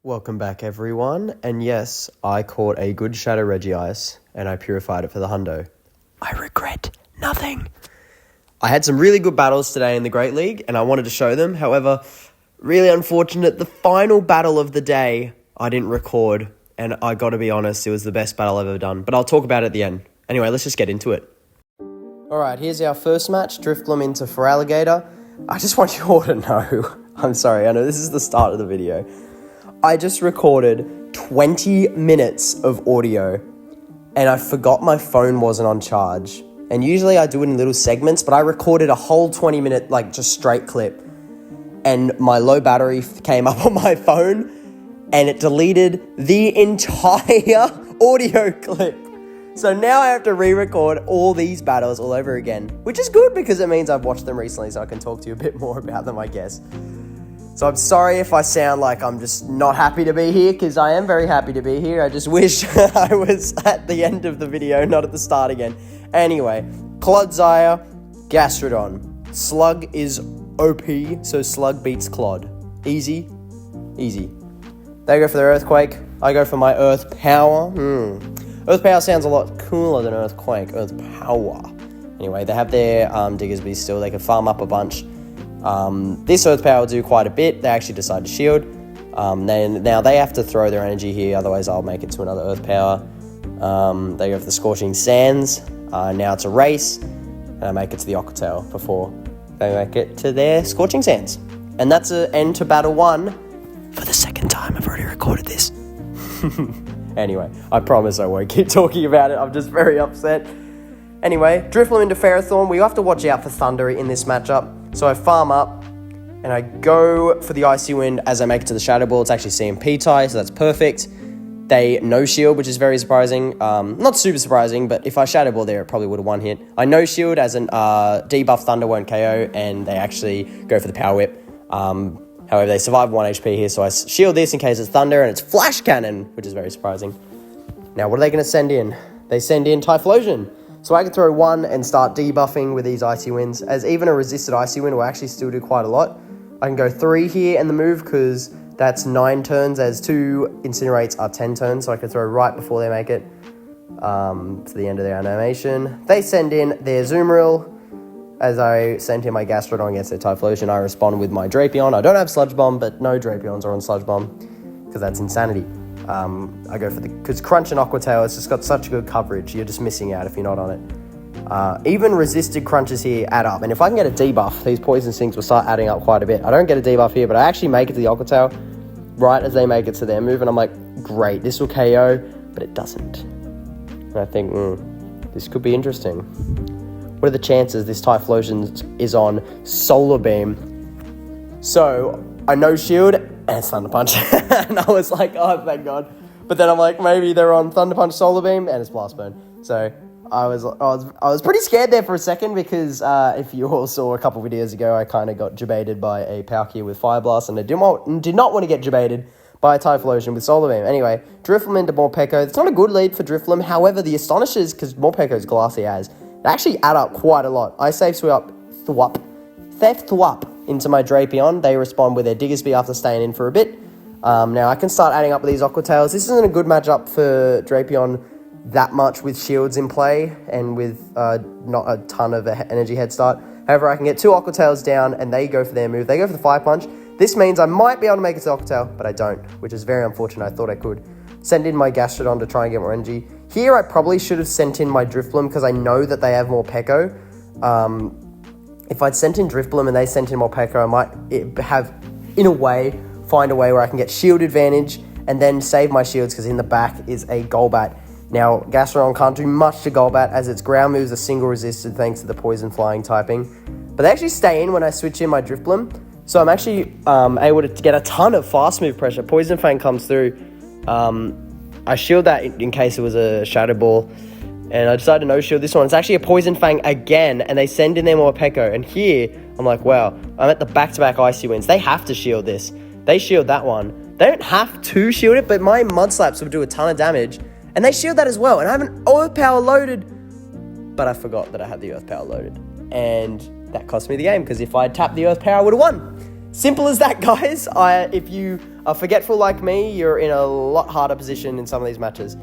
Welcome back, everyone. And yes, I caught a good Shadow Regice and I purified it for the hundo. I regret nothing. I had some really good battles today in the Great League and I wanted to show them. However, really unfortunate, the final battle of the day I didn't record. And I gotta be honest, it was the best battle I've ever done. But I'll talk about it at the end. Anyway, let's just get into it. Alright, here's our first match. Drifloon into Feraligatr. I just want you all to know, I'm sorry, I know this is the start of the video. I just recorded 20 minutes of audio and I forgot my phone wasn't on charge. And usually I do it in little segments, but I recorded a whole 20-minute, just straight clip. And my low battery came up on my phone and it deleted the entire audio clip. So now I have to re-record all these battles all over again, which is good because it means I've watched them recently so I can talk to you a bit more about them, I guess. So I'm sorry if I sound like I'm just not happy to be here, because I am very happy to be here. I just wish I was at the end of the video, not at the start again. Anyway, Clodsire, Gastrodon. Slug is OP, so Slug beats Clod. Easy. Easy. They go for their Earthquake. I go for my Earth Power. Earth Power sounds a lot cooler than Earthquake. Earth Power. Anyway, they have their Diggersby still. They can farm up a bunch. This Earth Power will do quite a bit. They actually decide to shield. Now they have to throw their energy here, otherwise I'll make it to another Earth Power. They go for the Scorching Sands. Now it's a race, and I make it to the Octail before they make it to their Scorching Sands. And that's an end to Battle 1 for the second time. I've already recorded this. Anyway, I promise I won't keep talking about it. I'm just very upset. Anyway, Drifloon into Ferrothorn. We have to watch out for Thunder in this matchup. So I farm up, and I go for the Icy Wind as I make it to the Shadow Ball. It's actually CMP tie, so that's perfect. They no-shield, which is very surprising. Not super surprising, but if I Shadow Ball there, it probably would have one hit. I no-shield as an debuff Thunder won't KO, and they actually go for the Power Whip. However, they survive 1 HP here, so I shield this in case it's Thunder, and it's Flash Cannon, which is very surprising. Now, what are they going to send in? They send in Typhlosion. So I can throw one and start debuffing with these Icy Winds, as even a resisted Icy Wind will actually still do quite a lot. I can go 3 here in the move because that's 9 turns, as 2 Incinerates are 10 turns, so I can throw right before they make it to the end of their animation. They send in their Zoomrill. As I sent in my Gastrodon against their Typhlosion, I respond with my Drapion. I don't have Sludge Bomb, but no Drapions are on Sludge Bomb because that's insanity. I go for because Crunch and Aqua Tail, it's just got such good coverage. You're just missing out if you're not on it. Even resisted Crunches here add up. And if I can get a debuff, these Poison Stings will start adding up quite a bit. I don't get a debuff here, but I actually make it to the Aqua Tail right as they make it to their move. And I'm like, great, this will KO, but it doesn't. And I think, this could be interesting. What are the chances this Typhlosion is on Solar Beam? So, I no-shield, and it's Thunder Punch. And I was like, oh, thank God. But then I'm like, maybe they're on Thunder Punch, Solar Beam, and it's Blast Burn. So, I was pretty scared there for a second, because if you all saw a couple videos ago, I kind of got jebaited by a Palkia with Fire Blast, and I did not want to get jebaited by a Typhlosion with Solar Beam. Anyway, Drifloon into Morpeko. It's not a good lead for Drifloon. However, the Astonishers, because Morpeko's Glassy as, they actually add up quite a lot. I save Theft Thwap into my Drapion. They respond with their Diggersby after staying in for a bit. Now I can start adding up with these Aqua Tails. This isn't a good matchup for Drapion that much with shields in play and with not a ton of energy head start. However, I can get 2 Aqua Tails down and they go for their move. They go for the Fire Punch. This means I might be able to make it to Aqua Tail, but I don't, which is very unfortunate. I thought I could. Send in my Gastrodon to try and get more energy. Here, I probably should have sent in my Drifloon because I know that they have more Peko. If I'd sent in Drifloon and they sent in more Peko, I might have, in a way, find a way where I can get shield advantage and then save my shields because in the back is a Golbat. Now, Gastrodon can't do much to Golbat as its ground moves are single resisted thanks to the Poison Flying typing. But they actually stay in when I switch in my Drifloon. So I'm actually able to get a ton of fast move pressure. Poison Fang comes through. I shield that in case it was a Shadow Ball, and I decided to no-shield this one. It's actually a Poison Fang again, and they send in their Morpeko, and here, I'm like, wow, I'm at the back-to-back Icy Winds. They have to shield this. They shield that one. They don't have to shield it, but my Mud Slaps would do a ton of damage, and they shield that as well, and I have an Earth Power loaded, but I forgot that I had the Earth Power loaded, and that cost me the game, because if I had tapped the Earth Power, I would have won. Simple as that, guys. If you are forgetful like me, you're in a lot harder position in some of these matches.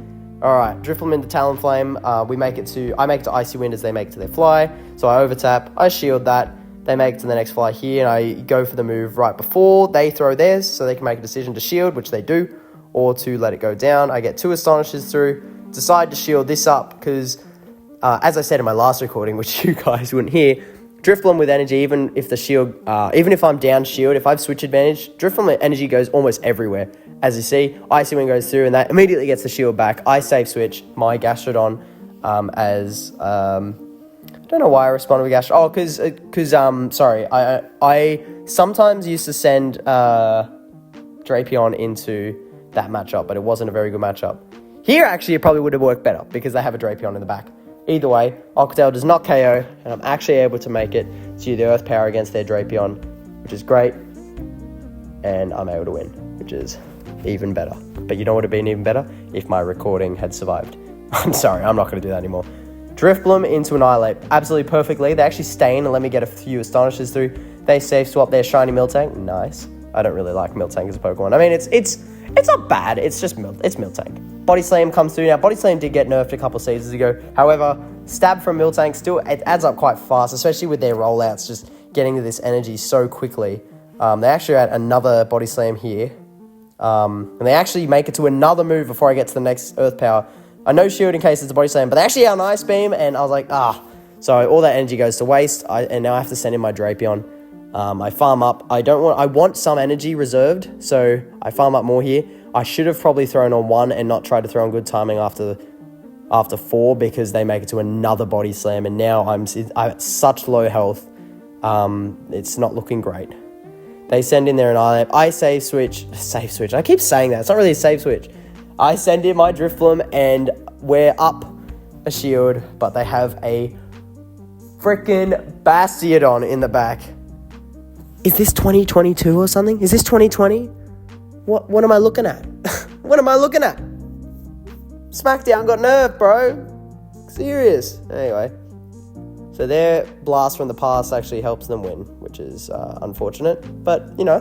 Alright, Drifloon into Talonflame. I make it to Icy Wind as they make it to their fly. So I overtap, I shield that. They make it to the next fly here, and I go for the move right before they throw theirs, so they can make a decision to shield, which they do, or to let it go down. I get 2 Astonishes through, decide to shield this up, because, as I said in my last recording, which you guys wouldn't hear, Drifloon with energy, even if the shield, even if I'm down shield, if I've switch advantage, Drifloon with energy goes almost everywhere. As you see, Icy Wind goes through, and that immediately gets the shield back. I save switch my Gastrodon I don't know why I responded with Gastrodon. Oh, because sorry, I sometimes used to send Drapion into that matchup, but it wasn't a very good matchup. Here, actually, it probably would have worked better because they have a Drapion in the back. Either way, Octale does not KO, and I'm actually able to make it to the Earth Power against their Drapion, which is great, and I'm able to win, which is even better. But you know what would have been even better? If my recording had survived. I'm sorry, I'm not going to do that anymore. Drifloon into Annihilate, absolutely perfectly. They actually stain and let me get a few Astonishes through. They safe swap their shiny Miltank. Nice. I don't really like Miltank as a Pokemon. I mean, it's not bad. It's just Miltank. Body Slam comes through. Now, Body Slam did get nerfed a couple seasons ago. However, Stab from Miltank still it adds up quite fast, especially with their rollouts, just getting to this energy so quickly. They actually add another Body Slam here. And they actually make it to another move before I get to the next Earth Power. I know shield in case it's a Body Slam, but they actually have an Ice Beam, and I was like, So all that energy goes to waste, and now I have to send in my Drapion. I farm up. I want some energy reserved, so I farm up more here. I should have probably thrown on 1 and not tried to throw on good timing after 4 because they make it to another Body Slam, and now I'm at such low health. It's not looking great. They send in their Annihilate. I save switch. I keep saying that. It's not really a save switch. I send in my Drifloon, and we're up a shield, but they have a freaking Bastiodon in the back. Is this 2022 or something? Is this 2020? What am I looking at? What am I looking at? Smackdown got nerfed, bro. Serious. Anyway. So their blast from the past actually helps them win, which is unfortunate. But, you know,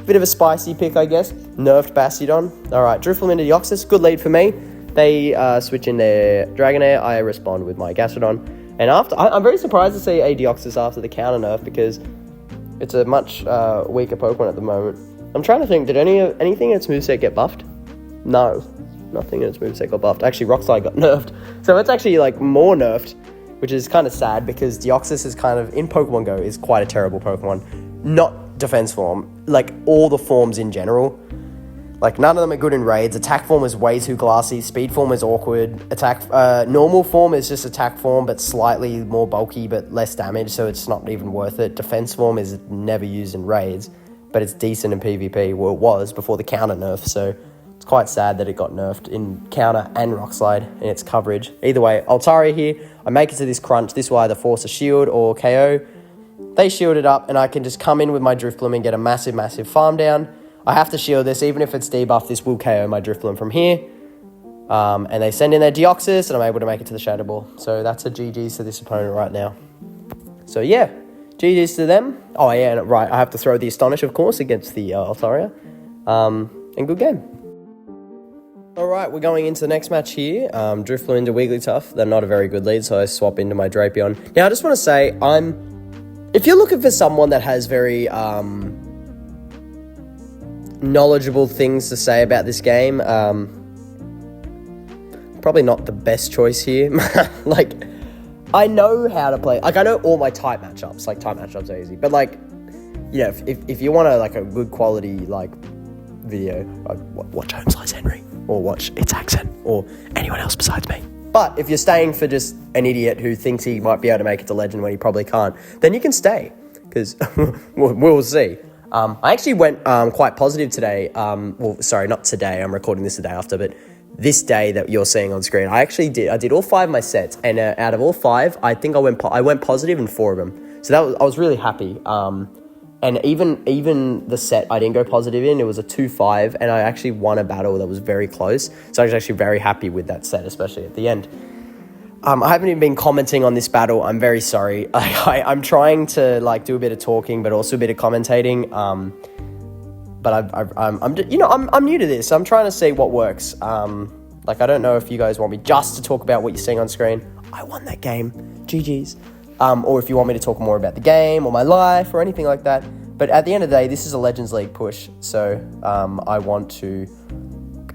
bit of a spicy pick, I guess. Nerfed Bastiodon. All right, Drifloon into Deoxys. Good lead for me. They switch in their Dragonair. I respond with my Gastrodon. And after, I'm very surprised to see a Deoxys after the counter nerf because it's a much weaker Pokemon at the moment. I'm trying to think, did anything in its moveset get buffed? No, nothing in its moveset got buffed. Actually, Rockslide got nerfed. So it's actually like more nerfed, which is kind of sad because Deoxys is kind of, in Pokemon Go, is quite a terrible Pokemon. Not defense form, like all the forms in general. Like none of them are good in raids. Attack form is way too glassy. Speed form is awkward. Normal form is just attack form, but slightly more bulky, but less damage, so it's not even worth it. Defense form is never used in raids, but it's decent in PvP. Well, it was before the counter nerf, so it's quite sad that it got nerfed in counter and rock slide in its coverage. Either way, Altaria here. I make it to this crunch. This will either force a shield or KO. They shield it up, and I can just come in with my Drifloon and get a massive, massive farm down. I have to shield this. Even if it's debuff, this will KO my Drifloon from here. And they send in their Deoxys, and I'm able to make it to the Shadow Ball. So that's a GG's to this opponent right now. So yeah, GG's to them. Oh yeah, right, I have to throw the Astonish, of course, against the Altaria. And good game. Alright, we're going into the next match here. Drifloon into Wigglytuff. They're not a very good lead, so I swap into my Drapion. Now, I just want to say, if you're looking for someone that has very knowledgeable things to say about this game, probably not the best choice here. Like, I know how to play. Like, I know all my type matchups. Like, type matchups are easy. But, like, you know, if you want a good quality, like, video, watch Home Slice Henry. Or watch Its Accent. Or anyone else besides me. But if you're staying for just an idiot who thinks he might be able to make it to Legend when he probably can't, then you can stay. Because we'll see. I actually went quite positive today. Well, sorry, not today. I'm recording this the day after, but this day that you're seeing on screen, I did all 5 of my sets, and out of all 5, I think I went positive in 4 of them. So I was really happy. And even the set I didn't go positive in, it was a 2-5, and I actually won a battle that was very close. So I was actually very happy with that set, especially at the end. I haven't even been commenting on this battle. I'm very sorry. I'm trying to like do a bit of talking, but also a bit of commentating. But I'm new to this. I'm trying to see what works. Like, I don't know if you guys want me just to talk about what you're seeing on screen. I won that game. GG's. Or if you want me to talk more about the game or my life or anything like that. But at the end of the day, this is a Legends League push. So I want to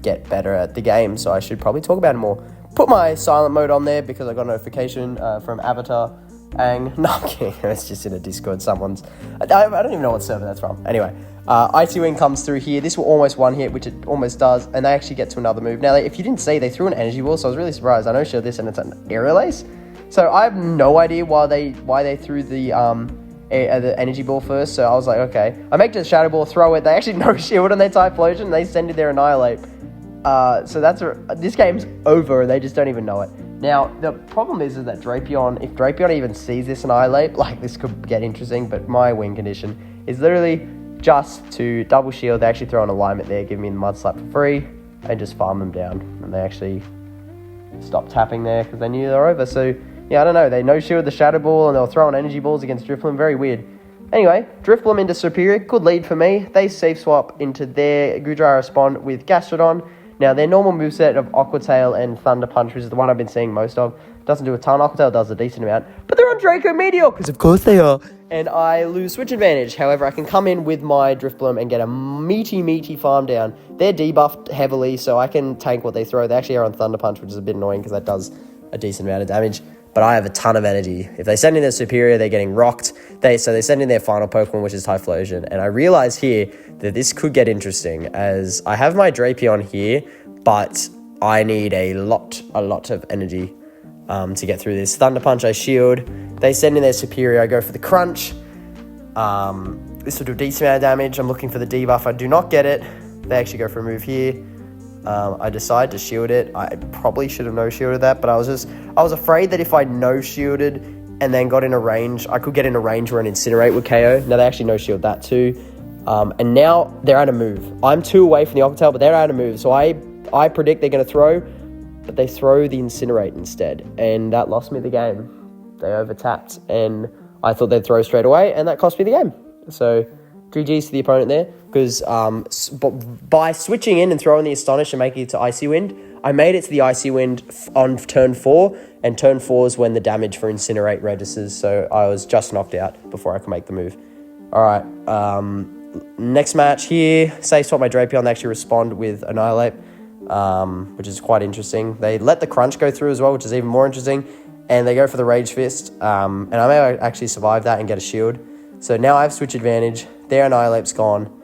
get better at the game. So I should probably talk about it more. Put my silent mode on there because I got a notification from Avatar. No, I'm kidding. It's just in a Discord. Someone's... I don't even know what server that's from. Anyway, Icy Wind comes through here. This will almost one hit, which it almost does. And they actually get to another move. Now, if you didn't see, they threw an energy ball. So I was really surprised. I know shield this and it's an aerial ace. So I have no idea why they threw the energy ball first. So I was like, okay. I make the shadow ball, throw it. They actually no shield and they Typhlosion. They send it their Annihilate. So this game's over. They just don't even know it. Now, the problem is that Drapion, if Drapion even sees this Annihilate, like, this could get interesting, but my win condition is literally just to double shield. They actually throw an alignment there, give me the Mud Slap for free, and just farm them down. And they actually stop tapping there because they knew they were over. So, yeah, I don't know. They no-shield the Shadow Ball, and they'll throw on energy balls against Drifloon. Very weird. Anyway, Drifloon into Superior. Good lead for me. They safe swap into their Gudra Spawn with Gastrodon. Now, their normal moveset of Aqua Tail and Thunder Punch, which is the one I've been seeing most of, doesn't do a ton. Aqua Tail does a decent amount, but they're on Draco Meteor, because of course they are. And I lose switch advantage. However, I can come in with my Drifbloom and get a meaty farm down. They're debuffed heavily, so I can tank what they throw. They actually are on Thunder Punch, which is a bit annoying because that does a decent amount of damage. But I have a ton of energy. If they send in their Superior, they're getting rocked. So they send in their final Pokemon, which is Typhlosion. And I realize here that this could get interesting, as I have my Drapion here, but I need a lot of energy to get through this. Thunder Punch, I shield. They send in their Superior. I go for the Crunch. This will do a decent amount of damage. I'm looking for the debuff. I do not get it. They actually go for a move here. I decide to shield it. I probably should have no-shielded that, but I was afraid that if I no-shielded and then got in a range, I could get in a range where an Incinerate would KO. Now, they actually no-shield that too. And now they're out of move. I'm 2 away from the Aqua Tail, but they're out of move. So I predict they're going to throw, but they throw the Incinerate instead. And that lost me the game. They overtapped, and I thought they'd throw straight away, and that cost me the game. So GG's to the opponent there, because by switching in and throwing the Astonish and making it to Icy Wind, I made it to the Icy Wind on turn 4, and turn 4 is when the damage for Incinerate registers, so I was just knocked out before I could make the move. Alright, next match here, safe swap my Drapion, they actually respond with Annihilate, which is quite interesting. They let the Crunch go through as well, which is even more interesting, and they go for the Rage Fist, and I may actually survive that and get a shield. So now I have switch advantage. Their Annihilate's gone.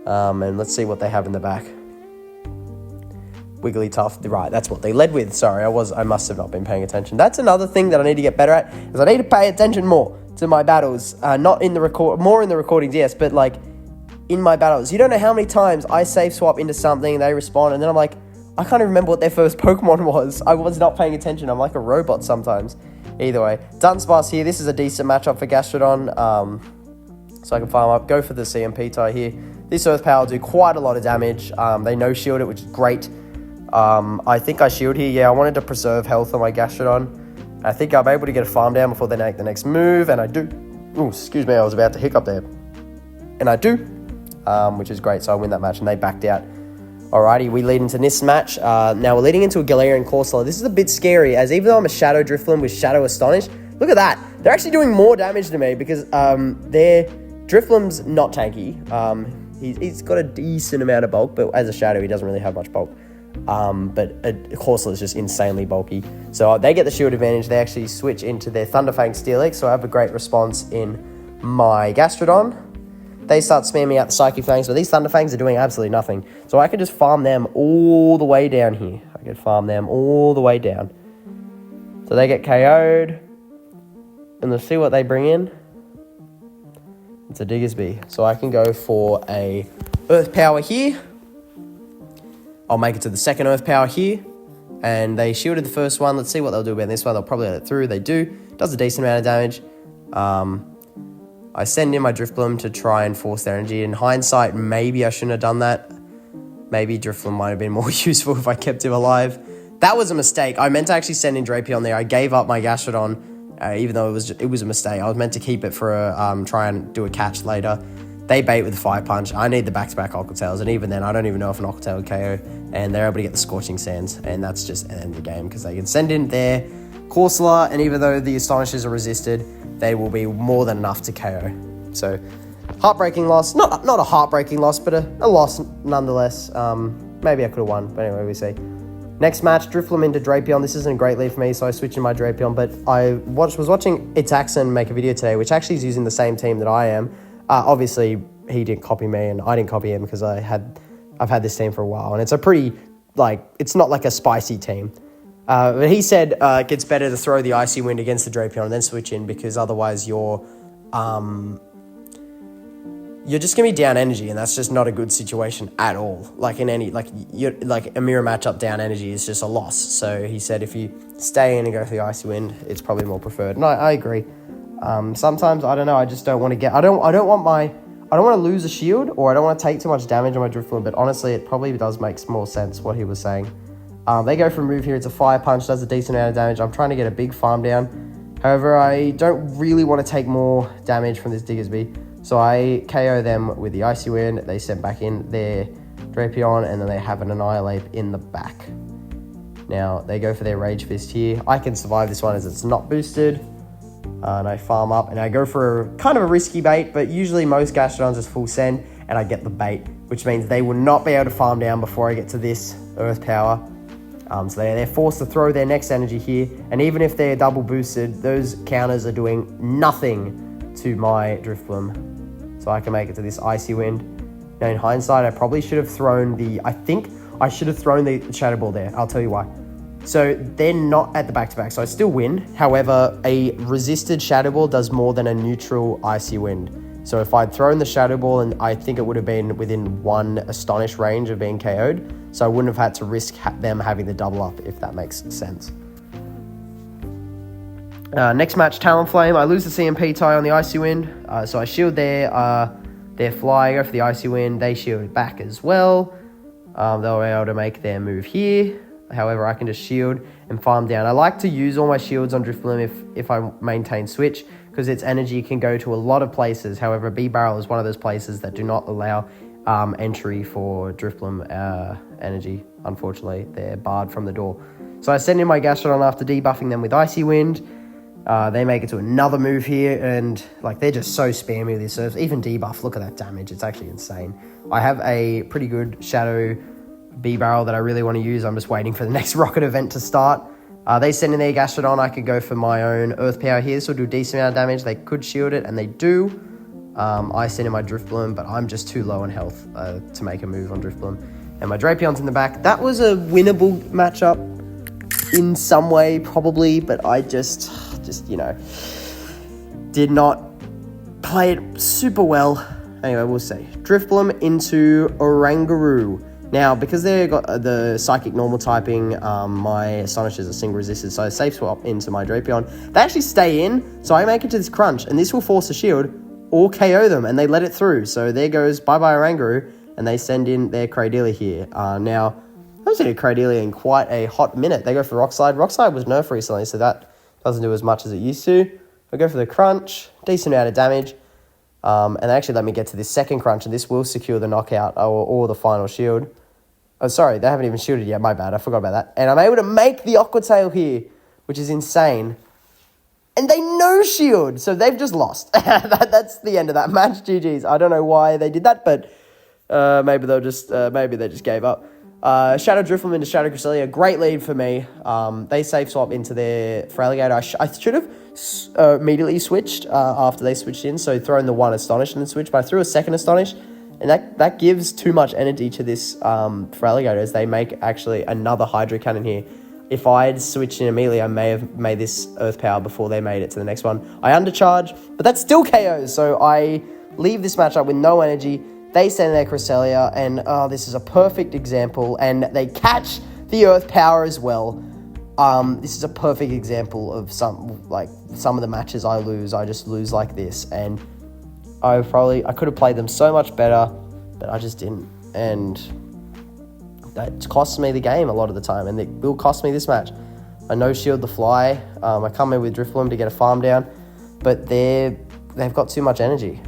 And let's see what they have in the back. Wigglytuff. Right, that's what they led with. Sorry, I must have not been paying attention. That's another thing that I need to get better at, is I need to pay attention more to my battles. Not in the more in the recordings, yes, but like in my battles. You don't know how many times I safe swap into something and they respond, and then I'm like, I can't even remember what their first Pokemon was. I was not paying attention. I'm like a robot sometimes. Either way, Dunsparce here. This is a decent matchup for Gastrodon. So I can farm up, go for the CMP tie here. This Earth Power will do quite a lot of damage. They no-shield it, which is great. I think I shield here. Yeah, I wanted to preserve health on my Gastrodon. I think I'm able to get a farm down before they make the next move, and I do. Oh, excuse me, I was about to hiccup there. And I do, which is great. So I win that match, and they backed out. Alrighty, we lead into this match. Now we're leading into a Galarian Corsola. This is a bit scary, as even though I'm a Shadow Drifloon with Shadow Astonish, look at that. They're actually doing more damage to me because their Drifloon's not tanky. He's got a decent amount of bulk, but as a Shadow, he doesn't really have much bulk. But Corsola is just insanely bulky. So they get the shield advantage. They actually switch into their Thunderfang Steelix, so I have a great response in my Gastrodon. They start spamming out the Psychic Fangs, but these Thunder Fangs are doing absolutely nothing. So I can just farm them all the way down here. I can farm them all the way down. So they get KO'd. And let's see what they bring in. It's a Diggersby. So I can go for a Earth Power here. I'll make it to the second Earth Power here. And they shielded the first one. Let's see what they'll do about this one. They'll probably let it through. They do. Does a decent amount of damage. I send in my Drifbloom to try and force their energy. In hindsight, maybe I shouldn't have done that. Maybe Drifbloom might have been more useful if I kept him alive. That was a mistake. I meant to actually send in Drapion there. I gave up my Gastrodon, even though it was a mistake. I was meant to keep it for try and do a catch later. They bait with the Fire Punch. I need the back-to-back Aqua Tails, and even then, I don't even know if an Aqua Tail would KO, and they're able to get the Scorching Sands, and that's just the end of the game, because they can send in their Corsola, and even though the Astonishers are resisted, they will be more than enough to KO. So, heartbreaking loss. Not a heartbreaking loss, but a loss nonetheless. Maybe I could have won, but anyway, we see. Next match, Drifloon into Drapion. This isn't a great lead for me, so I switched in my Drapion, but I was watching ARISEN make a video today, which actually is using the same team that I am. Obviously, he didn't copy me, and I didn't copy him because I've had this team for a while, and it's a pretty, it's not like a spicy team. But he said it gets better to throw the Icy Wind against the Drapion and then switch in, because otherwise you're just going to be down energy, and that's just not a good situation at all. A mirror matchup down energy is just a loss. So he said if you stay in and go for the Icy Wind, it's probably more preferred. And I agree. Sometimes, I don't know, I just don't want to I don't want to lose a shield, or I don't want to take too much damage on my Drifloon, but honestly, it probably does make more sense what he was saying. They go for a move here. It's a Fire Punch, does a decent amount of damage. I'm trying to get a big farm down. However, I don't really want to take more damage from this Diggersby. So I KO them with the Icy Wind. They send back in their Drapion, and then they have an Annihilate in the back. Now, they go for their Rage Fist here. I can survive this one as it's not boosted. And I farm up, and I go for kind of a risky bait, but usually most Gastrodons is full send, and I get the bait, which means they will not be able to farm down before I get to this Earth Power. So they're forced to throw their next energy here, and even if they're double boosted, those counters are doing nothing to my Drifloon. So I can make it to this Icy Wind. Now in hindsight, I probably should have thrown I should have thrown the Shadow Ball there. I'll tell you why. So they're not at the back-to-back, so I still win. However, a resisted Shadow Ball does more than a neutral Icy Wind. So if I'd thrown the Shadow Ball, and I think it would have been within one Astonish range of being KO'd, so I wouldn't have had to risk them having the double up, if that makes sense. Next match, Talonflame. I lose the CMP tie on the Icy Wind, so I shield their fly, go for the Icy Wind. They shield it back as well. They'll be able to make their move here. However, I can just shield and farm down. I like to use all my shields on Drifloon if I maintain switch, because its energy can go to a lot of places. However, B-Barrel is one of those places that do not allow entry for Drifloon energy. Unfortunately, they're barred from the door. So I send in my Gastrodon after debuffing them with Icy Wind. They make it to another move here, and they're just so spammy with this serves. Even debuff, look at that damage. It's actually insane. I have a pretty good Shadow B-Barrel that I really want to use. I'm just waiting for the next Rocket event to start. They send in their Gastrodon. I could go for my own Earth Power here. This will do a decent amount of damage. They could shield it, and they do. I send in my Drifloon, but I'm just too low on health to make a move on Drifloon. And my Drapion's in the back. That was a winnable matchup in some way, probably, but I just did not play it super well. Anyway, we'll see. Drifloon into Oranguru. Now, because they've got the Psychic Normal typing, my Astonishers are single resisted, so I safe swap into my Drapion. They actually stay in, so I make it to this Crunch, and this will force a shield or KO them, and they let it through. So there goes bye-bye Oranguru, and they send in their Cradily here. Now, I haven't seen a Cradily in quite a hot minute. They go for Rock Slide. Rock Slide was nerfed recently, so that doesn't do as much as it used to. I go for the Crunch, decent amount of damage. And they actually let me get to this second Crunch, and this will secure the knockout or the final shield. Oh, sorry, they haven't even shielded yet. My bad, I forgot about that. And I'm able to make the Aqua Tail here, which is insane. And they no shield, so they've just lost. That's the end of that match. GG's. I don't know why they did that, but maybe they just gave up. Shadow Drifloon into Shadow Cresselia, great lead for me. They safe swap into their Feraligatr. I should have immediately switched after they switched in, so thrown the one Astonish and then switch, but I threw a second Astonish, and that gives too much energy to this Feraligatr, as they make actually another Hydro Cannon here. If I had switched in immediately, I may have made this Earth Power before they made it to the next one. I undercharge, but that's still KOs, so I leave this matchup with no energy. They send their Cresselia, and this is a perfect example, and they catch the Earth Power as well. This is a perfect example of some of the matches I lose. I just lose like this, and I could have played them so much better, but I just didn't. And that costs me the game a lot of the time, and it will cost me this match. I no-shield the fly. I come in with Drifloon to get a farm down, but they've got too much energy.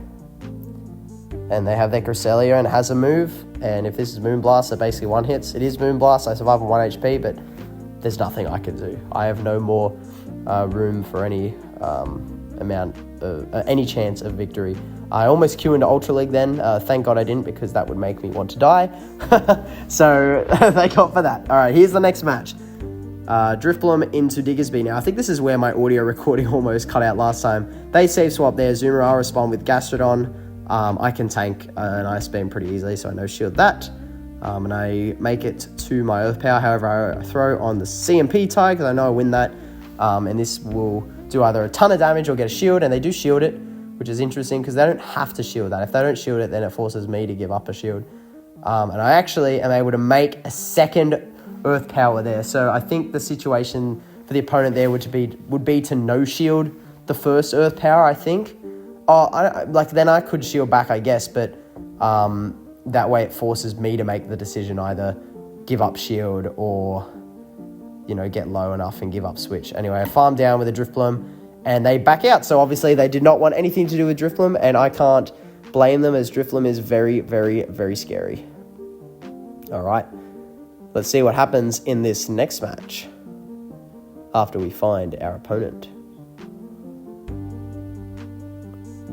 And they have their Cresselia and it has a move, and if this is Moonblast, so basically one hits. It is Moonblast, I survive on 1 HP, but there's nothing I can do. I have no more room for any any chance of victory. I almost queue into Ultra League then. Thank God I didn't, because that would make me want to die. So thank God for that. All right, here's the next match. Drifloon into Diggersby. Now, I think this is where my audio recording almost cut out last time. They save swap there. Zoomer, I'll respond with Gastrodon. I can tank an Ice Beam pretty easily, so I no shield that. And I make it to my Earth Power. However, I throw on the CMP tie because I know I win that. And this will do either a ton of damage or get a shield, and they do shield it, which is interesting because they don't have to shield that. If they don't shield it, then it forces me to give up a shield. And I actually am able to make a second Earth Power there. So I think the situation for the opponent there would be to no shield the first Earth Power, I think. Then I could shield back, I guess, but that way it forces me to make the decision, either give up shield or, get low enough and give up switch. Anyway, I farm down with a Drifloon and they back out. So obviously they did not want anything to do with Drifloon, and I can't blame them, as Drifloon is very, very, very scary. All right, let's see what happens in this next match after we find our opponent.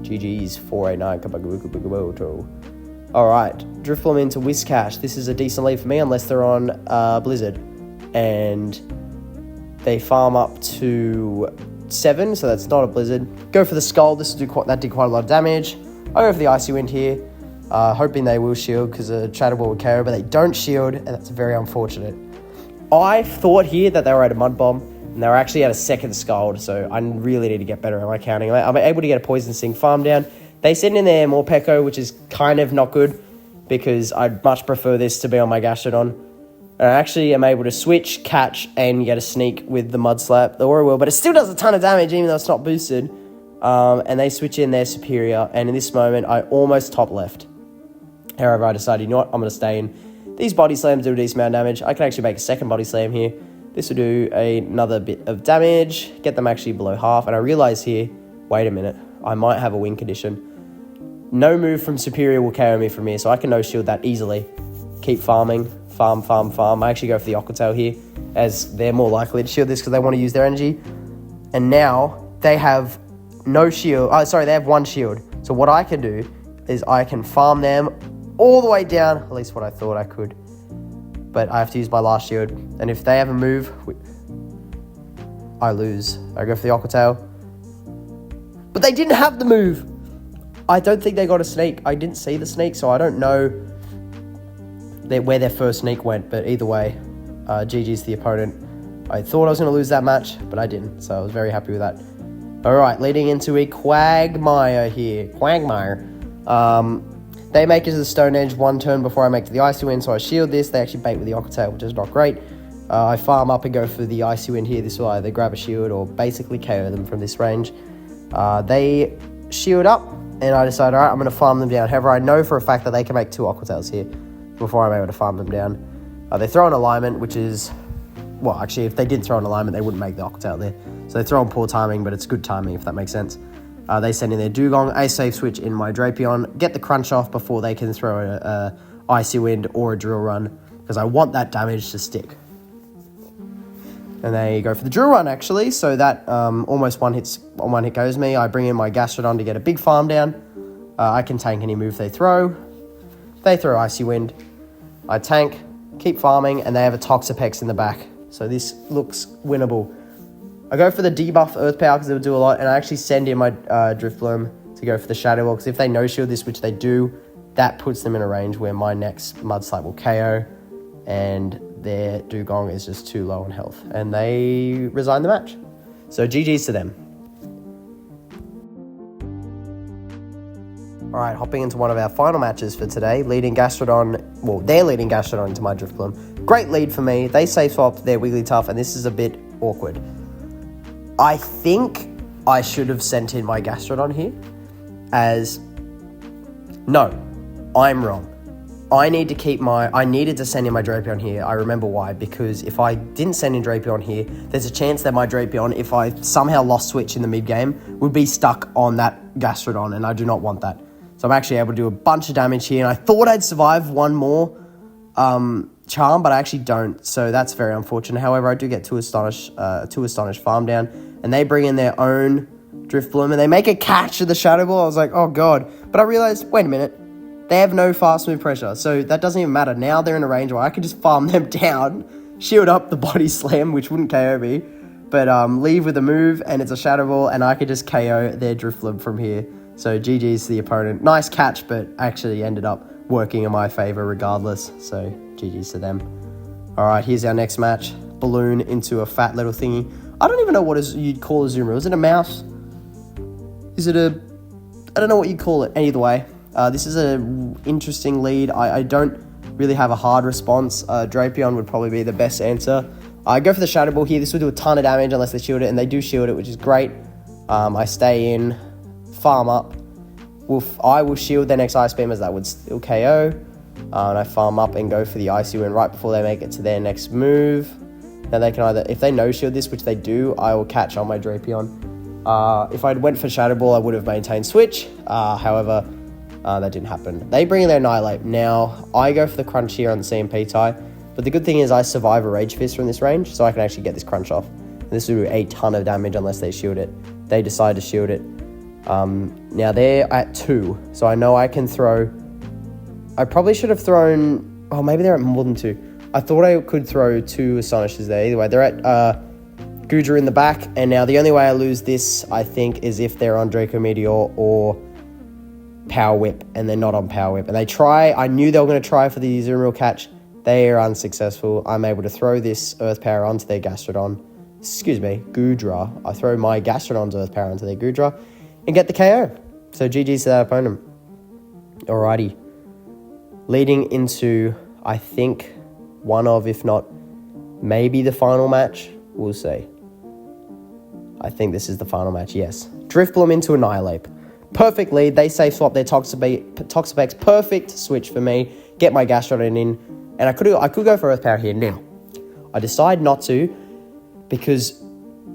GG's 489. Alright, Drifloon into Whiscash. This is a decent lead for me, unless they're on Blizzard. And they farm up to 7, so that's not a Blizzard. Go for the Skull. That did quite a lot of damage. I go for the Icy Wind here, hoping they will shield because a Shadow Ball would KO, but they don't shield, and that's very unfortunate. I thought here that they were at a Mud Bomb, and they were actually at a second Scald, so I really need to get better at my counting. I'm able to get a Poison Sting farm down. They send in their Morpeko, which is kind of not good, because I'd much prefer this to be on my Gastrodon. And I actually am able to switch, catch, and get a sneak with the Mud Slap, the Aura Wheel, but it still does a ton of damage, even though it's not boosted. And they switch in their Superior, and in this moment, I almost top left. However, I decided, you know what, I'm going to stay in. These Body Slams do a decent amount of damage. I can actually make a second Body Slam here. This will do another bit of damage, get them actually below half, and I realize here, wait a minute, I might have a win condition. No move from Superior will KO me from here, so I can no-shield that easily. Keep farming, farm. I actually go for the Aqua Tail here, as they're more likely to shield this because they want to use their energy. And now, they have no shield. They have one shield. So what I can do is I can farm them all the way down, at least what I thought I could. But I have to use my last shield. And if they have a move, I lose. I go for the Aqua Tail. But they didn't have the move. I don't think they got a sneak. I didn't see the sneak, so I don't know where their first sneak went. But either way, GG's the opponent. I thought I was going to lose that match, but I didn't. So I was very happy with that. All right, leading into a Quagmire here. Quagmire. They make it to the Stone Edge one turn before I make to the Icy Wind, so I shield this. They actually bait with the Aqua Tail, which is not great. I farm up and go for the Icy Wind here. This will either grab a shield or basically KO them from this range. They shield up, and I decide, all right, I'm going to farm them down. However, I know for a fact that they can make 2 Aqua Tails here before I'm able to farm them down. They throw an alignment, which is... Well, actually, if they did throw an alignment, they wouldn't make the Aqua Tail there. So they throw on poor timing, but it's good timing, if that makes sense. They send in their Dugong, a safe switch in my Drapion, get the crunch off before they can throw a Icy Wind or a Drill Run, because I want that damage to stick. And they go for the Drill Run, actually, so that almost one hit goes me. I bring in my Gastrodon to get a big farm down. I can tank any move they throw. They throw Icy Wind. I tank, keep farming, and they have a Toxapex in the back. So this looks winnable. I go for the debuff Earth Power because it would do a lot, and I actually send in my Drifloon to go for the Shadow Ball, because if they no-shield this, which they do, that puts them in a range where my next Mudslap will KO, and their Dugong is just too low on health, and they resign the match. So GG's to them. All right, hopping into one of our final matches for today, they're leading Gastrodon into my Drifloon. Great lead for me. They safe swapped their Wigglytuff, and this is a bit awkward. I think I should have sent in my Gastrodon here as... No, I'm wrong. I needed to send in my Drapion here. I remember why, because if I didn't send in Drapion here, there's a chance that my Drapion, if I somehow lost switch in the mid-game, would be stuck on that Gastrodon, and I do not want that. So I'm actually able to do a bunch of damage here, and I thought I'd survive one more charm, but I actually don't, so that's very unfortunate. However, I do get two Astonish farm down, and they bring in their own Drifbloom, and they make a catch of the Shadow Ball. I was like, oh god. But I realized, wait a minute, they have no fast move pressure, so that doesn't even matter. Now they're in a range where I could just farm them down, shield up the Body Slam, which wouldn't KO me, but leave with a move, and it's a Shadow Ball, and I could just KO their Drifbloom from here. So GG's to the opponent. Nice catch, but actually ended up working in my favor regardless, so GG's to them. Alright, here's our next match. Balloon into a fat little thingy. I don't even know what you'd call a Zoomer. Is it a mouse? Is it a... I don't know what you call it. Either way. This is an interesting lead. I don't really have a hard response. Drapion would probably be the best answer. I go for the Shadow Ball here. This would do a ton of damage unless they shield it, and they do shield it, which is great. I stay in, farm up. I will shield their next Ice Beam, as that would still KO. And I farm up and go for the Icy Wind right before they make it to their next move. Now they can either, if they no shield this, which they do, I will catch on my Drapion. If I went for Shadow Ball, I would have maintained switch. However, that didn't happen. They bring in their Annihilate. Now, I go for the Crunch here on the CMP tie, but the good thing is I survive a Rage Fist from this range, so I can actually get this Crunch off. And this will do a ton of damage unless they shield it. They decide to shield it. Now they're at 2, so I know I can throw... I probably should have thrown... Oh, maybe they're at more than 2. I thought I could throw 2 Astonishes there. Either way, they're at Goodra in the back, and now the only way I lose this, I think, is if they're on Draco Meteor or Power Whip, and they're not on Power Whip. And they try... I knew they were going to try for the Azumarill catch. They are unsuccessful. I'm able to throw this Earth Power onto their Gastrodon. Excuse me, Goodra. I throw my Gastrodon's Earth Power onto their Goodra and get the KO. So GG's to that opponent. Alrighty. Leading into, I think, one of, if not, maybe the final match. We'll see. I think this is the final match, yes. Drifbloom into Annihilate. Perfect lead. They safe swap their Toxapex. Perfect switch for me. Get my Gastrodon in. And I could go for Earth Power here. Now, I decide not to because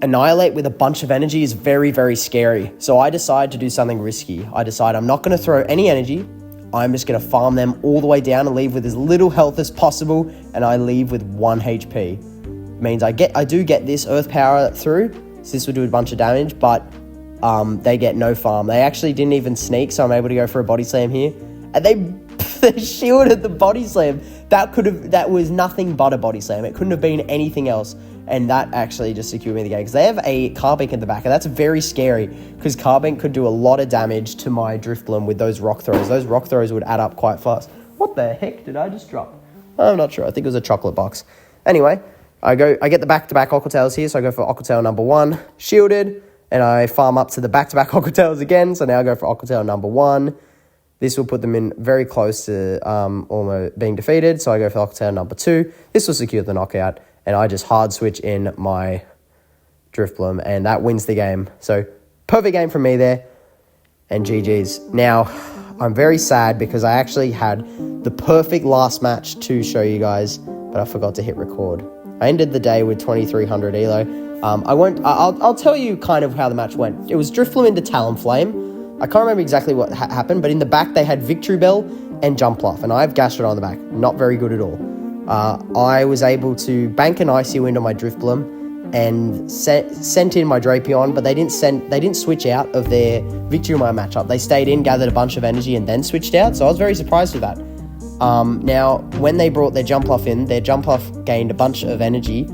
Annihilate with a bunch of energy is very, very scary. So I decide to do something risky. I decide I'm not going to throw any energy. I'm just going to farm them all the way down and leave with as little health as possible. And I leave with 1 HP. Means I do get this Earth Power through. So this will do a bunch of damage, but they get no farm. They actually didn't even sneak, so I'm able to go for a Body Slam here. And they shielded the Body Slam. That was nothing but a Body Slam. It couldn't have been anything else. And that actually just secured me the game. Because they have a Carbink in the back. And that's very scary. Because Carbink could do a lot of damage to my Drifbloom with those Rock Throws. Those Rock Throws would add up quite fast. What the heck did I just drop? I'm not sure. I think it was a chocolate box. Anyway, I get the back-to-back Aquatails here. So I go for Aquatail number 1. Shielded. And I farm up to the back-to-back Aquatails again. So now I go for Aquatail number 1. This will put them in very close to almost being defeated. So I go for Aquatail number 2. This will secure the knockout. And I just hard switch in my Drifbloom. And that wins the game. So perfect game from me there. And GG's. Now, I'm very sad because I actually had the perfect last match to show you guys. But I forgot to hit record. I ended the day with 2300 elo. I'll tell you kind of how the match went. It was Drifbloom into Talonflame. I can't remember exactly what happened, but in the back they had Victory Bell and Jumpluff, and I have Gastrodon on the back. Not very good at all. I was able to bank an Icy Wind on my Drifbloom and sent in my Drapion, but they didn't switch out of their Victory Mine matchup. They stayed in, gathered a bunch of energy, and then switched out. So I was very surprised with that. Now, when they brought their Jumpluff in, their Jumpluff gained a bunch of energy,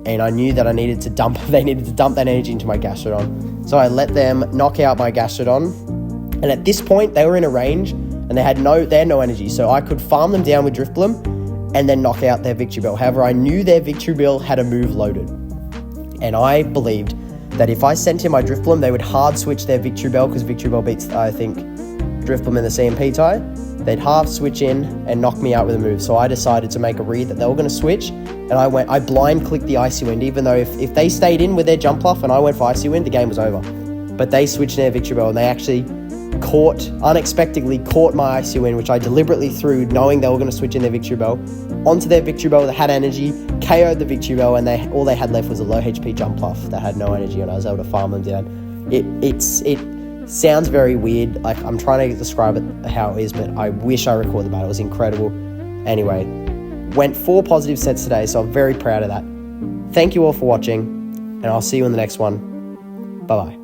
and I knew that they needed to dump that energy into my Gastrodon. So I let them knock out my Gastrodon, and at this point, they were in a range, and they had no energy, so I could farm them down with Drifbloom, and then knock out their Victory Bell. However, I knew their Victory Bell had a move loaded, and I believed that if I sent in my Drifbloom, they would hard switch their Victory Bell, because Victory Bell beats, I think, Drifbloom in the CMP tie. They'd half switch in and knock me out with a move. So I decided to make a read that they were going to switch, and I blind clicked the Icy Wind, even though if they stayed in with their Jumpluff and I went for Icy Wind, the game was over. But they switched their Victory Bell, and they actually unexpectedly caught my ICU, which I deliberately threw, knowing they were going to switch in their Victory Bell, onto their Victory Bell that had energy, KO'd the Victory Bell, and all they had left was a low HP Jump Pluff that had no energy, and I was able to farm them down. It sounds very weird. Like, I'm trying to describe it how it is, but I wish I recorded the battle. It was incredible. Anyway, went 4 positive sets today, so I'm very proud of that. Thank you all for watching, and I'll see you in the next one. Bye-bye.